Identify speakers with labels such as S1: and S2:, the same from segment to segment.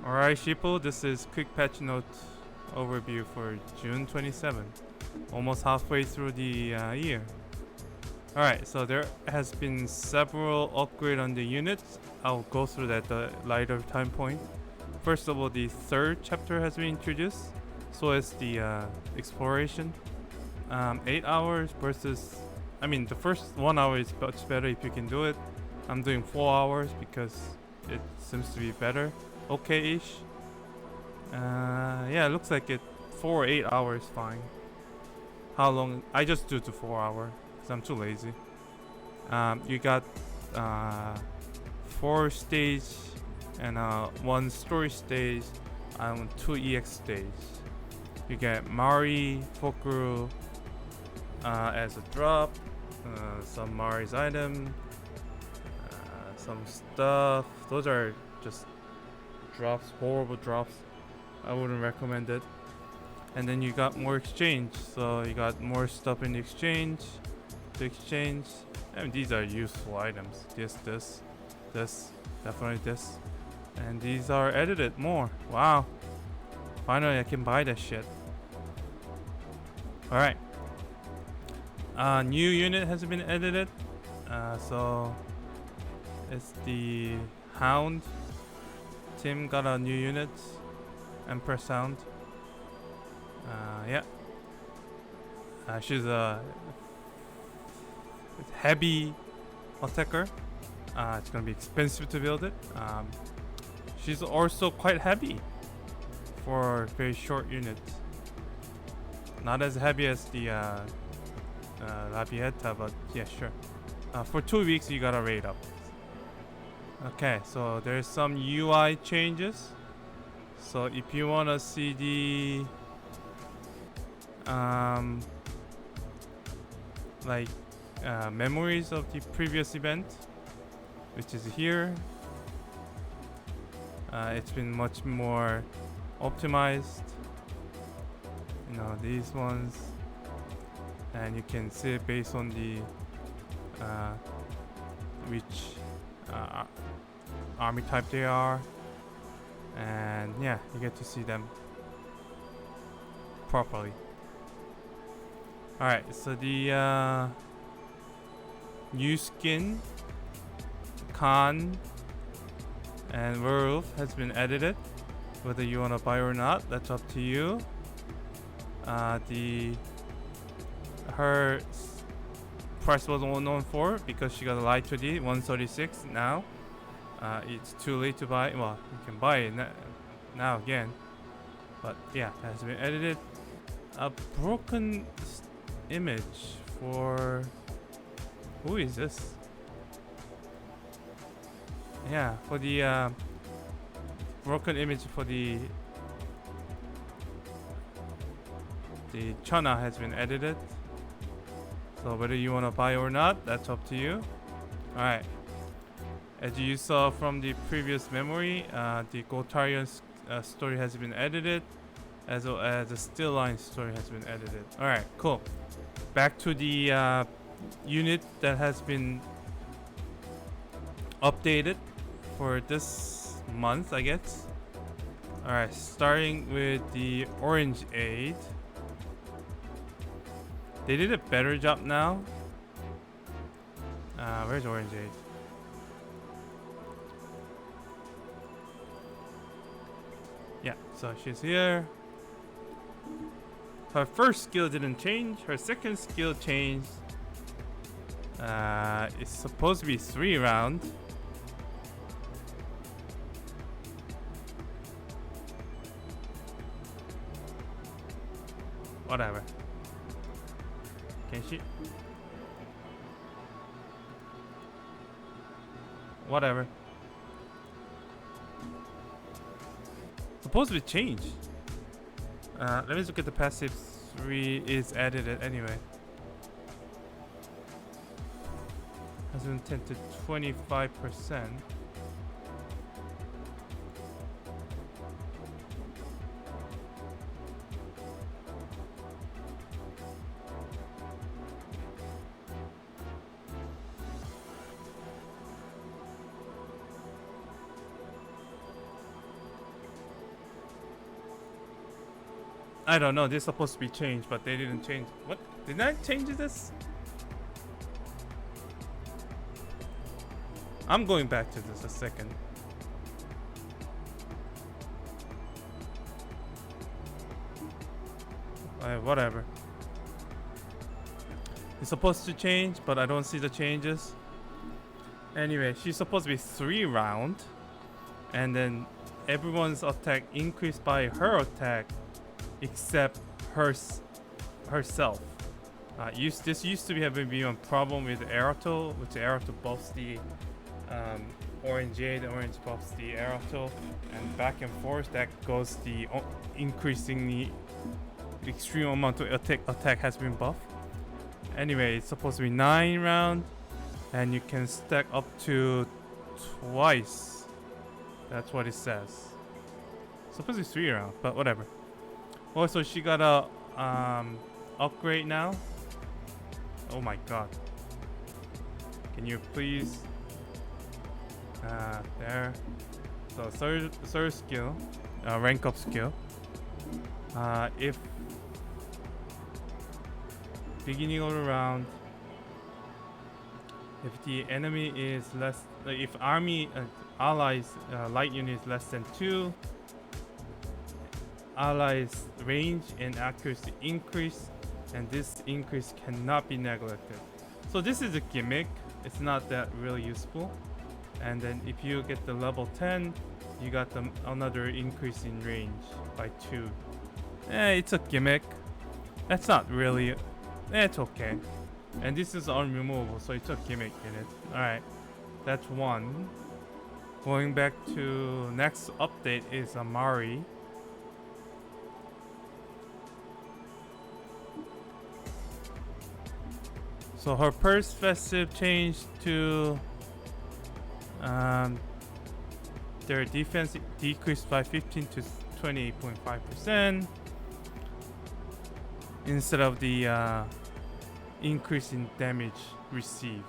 S1: Alright, sheeple, this is quick patch note overview for June 27. Almost halfway through the year. Alright, so there has been several upgrades on the units. I'll go through that at the later time point. First of all, the third chapter has been introduced. So is the exploration. 8 hours versus... I mean, the first 1 hour is much better if you can do it. I'm doing 4 hours because it seems to be better. Okay-ish. Yeah, it looks like it 4 or 8 hours fine. How long? I just do to 4 hours because I'm too lazy. You got 4 stage and 1 story stage and 2 EX stage. You get Amari, Fokuru as a drop, some Mari's item, some stuff. Those are just drops, horrible drops. I wouldn't recommend it. And then you got more exchange, so you got more stuff in the exchange to exchange. And these are useful items. This, definitely this. And these are edited more. Wow. Finally, I can buy that shit. Alright. New unit has been edited. So it's the Hound. Tim got a new unit. Emperor Sound. Yeah. She's a heavy attacker. It's gonna be expensive to build it. She's also quite heavy for very short units. Not as heavy as the La Vieta, but yeah, sure. For 2 weeks, you gotta rate up. Okay, so there's some UI changes. So if you wanna see the memories of the previous event, which is here, it's been much more optimized. You know, these ones, and you can see it based on the which army type they are, and yeah, you get to see them properly. Alright, so the new skin Khan and Werewolf has been edited. Whether you want to buy or not, that's up to you. Her price was 114 because she got a light 2D 136 now. It's too late to buy. Well, you can buy it now again, but yeah, it has been edited. A broken image for who is this? Yeah, for the broken image for the Chana has been edited. So whether you want to buy or not, that's up to you. Alright. As you saw from the previous memory, the Gotarian story has been edited, as well as the Still Line story has been edited. Alright, cool. Back to the unit that has been updated for this month, I guess. Alright, starting with the Orange Aid. They did a better job now. Where's Orange Aid? Yeah, so she's here. Her first skill didn't change. Her second skill changed. It's supposed to be 3 rounds. Whatever. Can she? Whatever. Supposed to be changed. Let me look at the passive. 3 is edited anyway. Has been 10 to 25%. I don't know. This is supposed to be changed, but they didn't change. What? Did I change this? I'm going back to this a second. Whatever. It's supposed to change, but I don't see the changes. Anyway, she's supposed to be 3 round, and then everyone's attack increased by her attack, except herself. This used to be having been a problem with Aeroto, which Aeroto buffs the orange jade, orange buffs the Aeroto, and back and forth. That goes the increasing the extreme amount of attack has been buffed. Anyway, it's supposed to be 9 round, and you can stack up to twice. That's what it says. It's supposed to be 3 round, but whatever. Also, she got a upgrade now. Oh my god! Can you please? There. So third skill, rank up skill. If beginning of the round, if the enemy is less, if army allies light unit is less than 2, allies range and accuracy increase, and this increase cannot be neglected. So this is a gimmick. It's not that really useful. And then if you get the level 10, you got another increase in range by 2. It's a gimmick. That's not really. It's okay. And this is unremovable, so it's a gimmick in it. Alright, that's one. Going back to next update is Amari. So her persuasive changed to their defense decreased by 15 to 28.5% instead of the increase in damage received.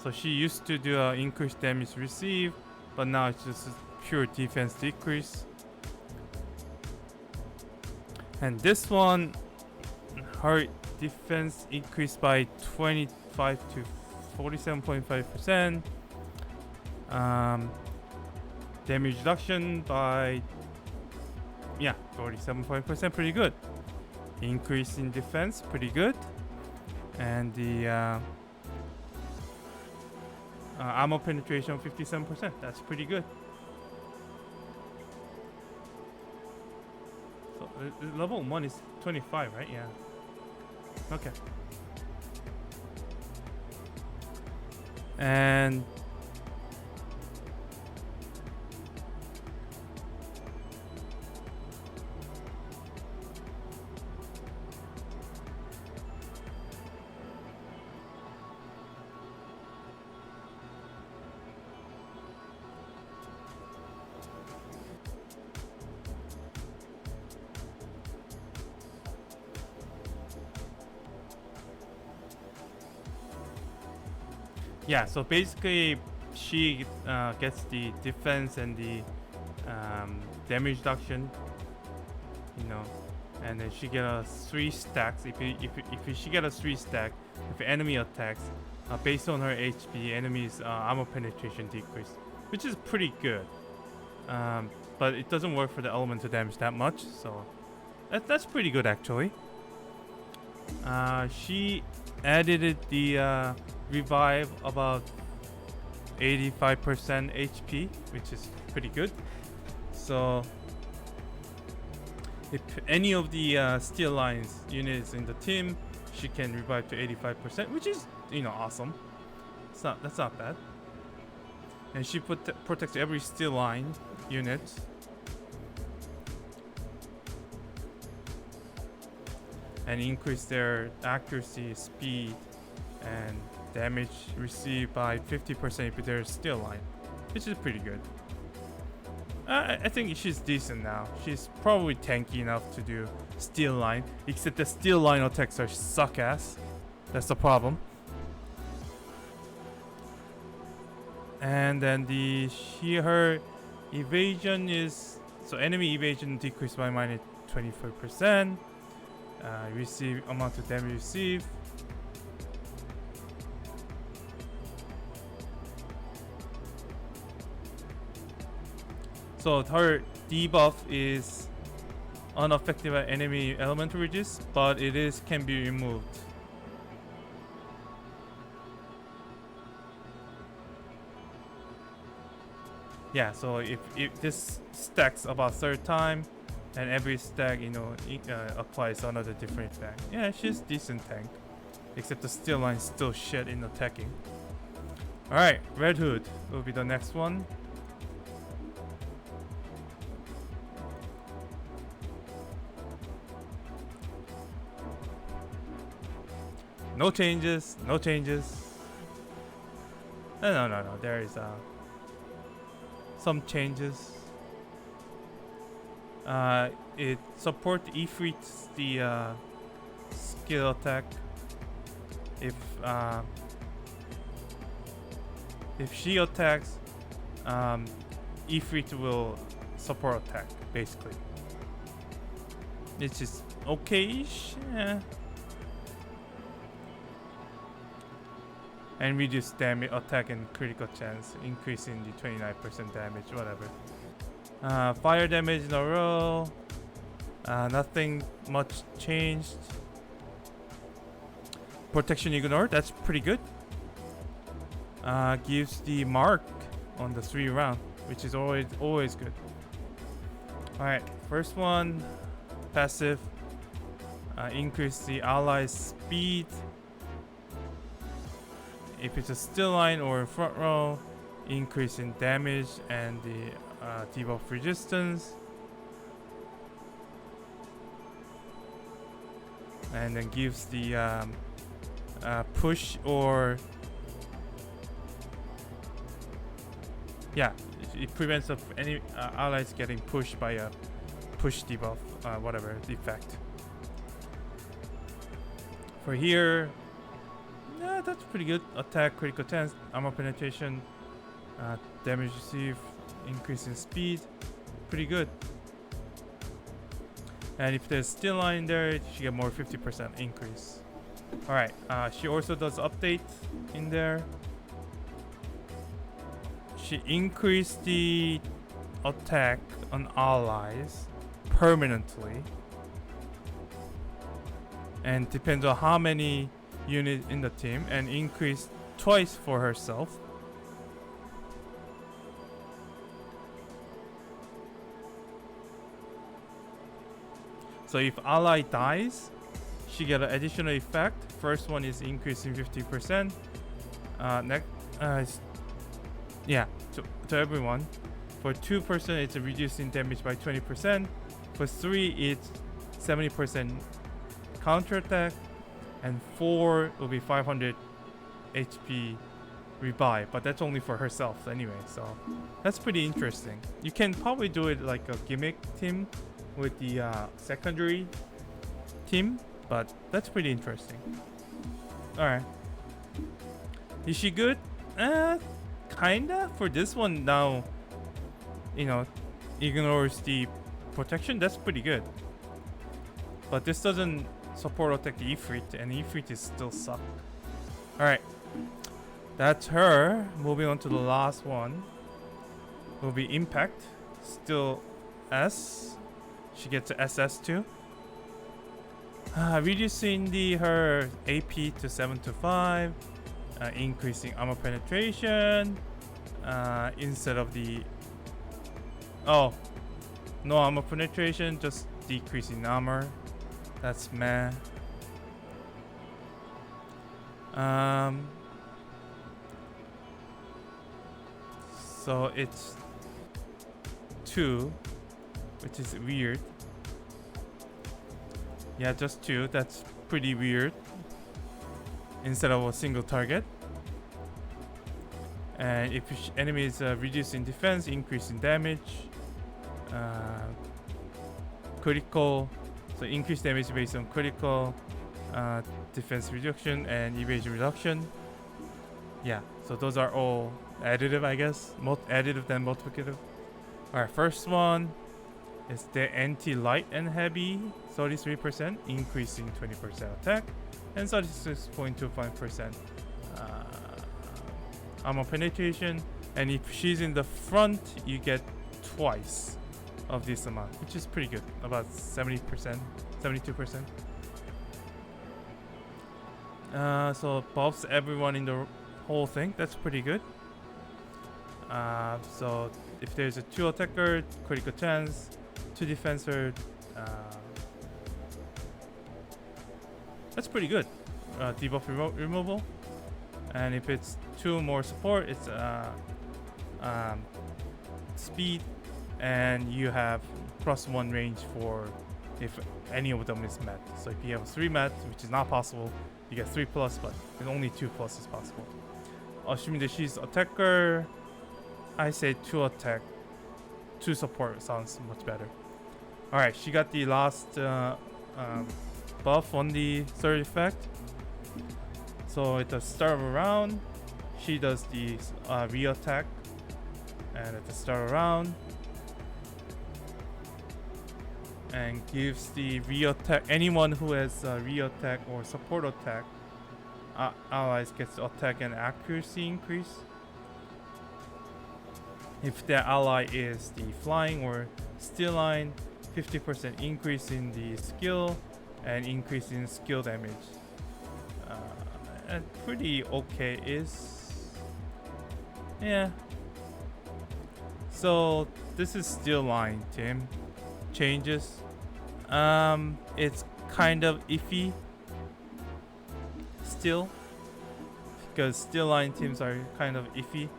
S1: So she used to do increased damage received, but now it's just pure defense decrease. And this one, her defense increased by 25 to 47.5%. Damage reduction by 47.5%, pretty good. Increase in defense, pretty good. And the armor penetration 57%, that's pretty good. So level 1 is 25, right? Yeah. Okay. And yeah, so basically she gets the defense and the damage reduction, you know, and then she get a 3 stacks. If she get a 3 stack, if enemy attacks, based on her HP, enemy's armor penetration decrease, which is pretty good. But it doesn't work for the elemental damage that much, so that's pretty good actually. She added the revive about 85% HP, which is pretty good. So if any of the steel lines units in the team, she can revive to 85%, which is, you know, awesome. That's not bad. And she protects every steel line unit. And increase their accuracy, speed, and damage received by 50% if they're steel line, which is pretty good. I think she's decent now. She's probably tanky enough to do steel line, except the steel line attacks are suck ass. That's the problem. And then her evasion is, so enemy evasion decreased by minus 24%. receive amount of damage received. So her debuff is unaffected by enemy elemental resist, but it is can be removed. Yeah, so if this stacks about third time, and every stack, you know, applies another different effect. Yeah, she's decent tank, except the steel line is still shit in attacking. All right, Red Hood will be the next one. No changes, no changes. No. There is some changes. It supports Ifrit's the skill attack. If she attacks, Ifrit will support attack basically. It's just okay-ish. Yeah. And reduce damage, attack, and critical chance, increasing the 29% damage, whatever. Fire damage in a row. Nothing much changed. Protection ignored, that's pretty good. Gives the mark on the 3 round, which is always good. Alright, first one, passive. Increase the ally's speed. If it's a still line or front row, increase in damage and the debuff resistance. And then gives the push or it prevents of any allies getting pushed by a push debuff, whatever effect. For here, yeah, that's pretty good. Attack, critical chance, armor penetration, damage received, increase in speed, pretty good. And if there's still line there, she get more 50% increase. All right, she also does update in there. She increased the attack on allies permanently, and depends on how many units in the team, and increased twice for herself. So if ally dies, she get an additional effect. First one is increasing 50%. Next, to everyone. For 2%, it's reducing damage by 20%. For 3, it's 70% counter attack, and 4 will be 500 HP revive. But that's only for herself anyway, so that's pretty interesting. You can probably do it like a gimmick team with the secondary team, but that's pretty interesting. Alright. Is she good? Kinda. For this one now, you know, ignores the protection. That's pretty good. But this doesn't support attack the Ifrit, and Ifrit is still suck. Alright. That's her. Moving on to the last one. Will be Impact. Still S. She gets a SS too. Reducing her AP to 7 to 5. Increasing armor penetration. Instead of the... Oh. No armor penetration, just decreasing armor. That's meh. So it's 2, which is weird. Yeah, just 2. That's pretty weird. Instead of a single target. And if enemy is reducing defense, increasing damage, critical, so increased damage based on critical, defense reduction, and evasion reduction. Yeah, so those are all additive, I guess. More additive than multiplicative. Alright, first one, It's the anti-light and heavy, 33%, increasing 20% attack, and 36.25% armor penetration. And if she's in the front, you get twice of this amount, which is pretty good, about 70%, 72%. So buffs everyone in the whole thing. That's pretty good. So if there's a 2 attacker, critical chance, 2 defensor, that's pretty good. Debuff removal. And if it's 2 more support, it's speed, and you have +1 range for if any of them is met. So if you have 3 met, which is not possible, you get 3+, but only 2+ is possible. Assuming that she's attacker, I say 2 attack, 2 support sounds much better. Alright, she got the last buff on the third effect. So at the start of a round, she does the re-attack, and at the start of a round, and gives the re-attack. Anyone who has re-attack or support attack, allies gets attack and accuracy increase. If their ally is the flying or steel line, 50% increase in the skill and increase in skill damage. And pretty okay is, yeah. So this is steel line team changes. It's kind of iffy still, because steel line teams are kind of iffy.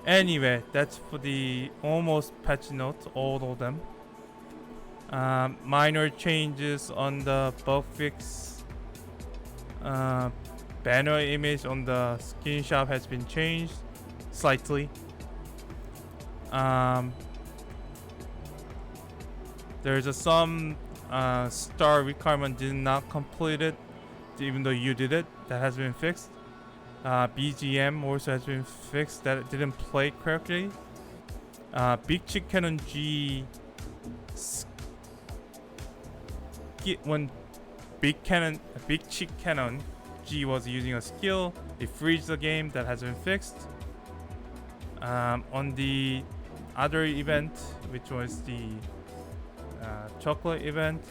S1: Anyway, that's for the almost patch notes, all of them. Minor changes on the bug fix. Banner image on the skin shop has been changed slightly. There's some star requirement did not complete it, even though you did it. That has been fixed. BGM also has been fixed, that it didn't play correctly. Big Chick Cannon G, when Big Chick Cannon G was using a skill, it freezes the game. That has been fixed. On the other event, which was the chocolate event,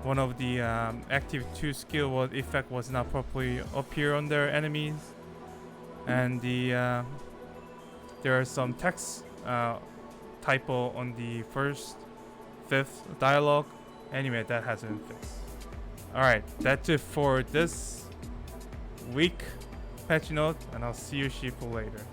S1: one of the active 2 skill effect was not properly appear on their enemies, and there are some text typo on the 1st, 5th dialogue. Anyway, that hasn't been fixed. Alright, that's it for this week patch note, and I'll see you sheeple later.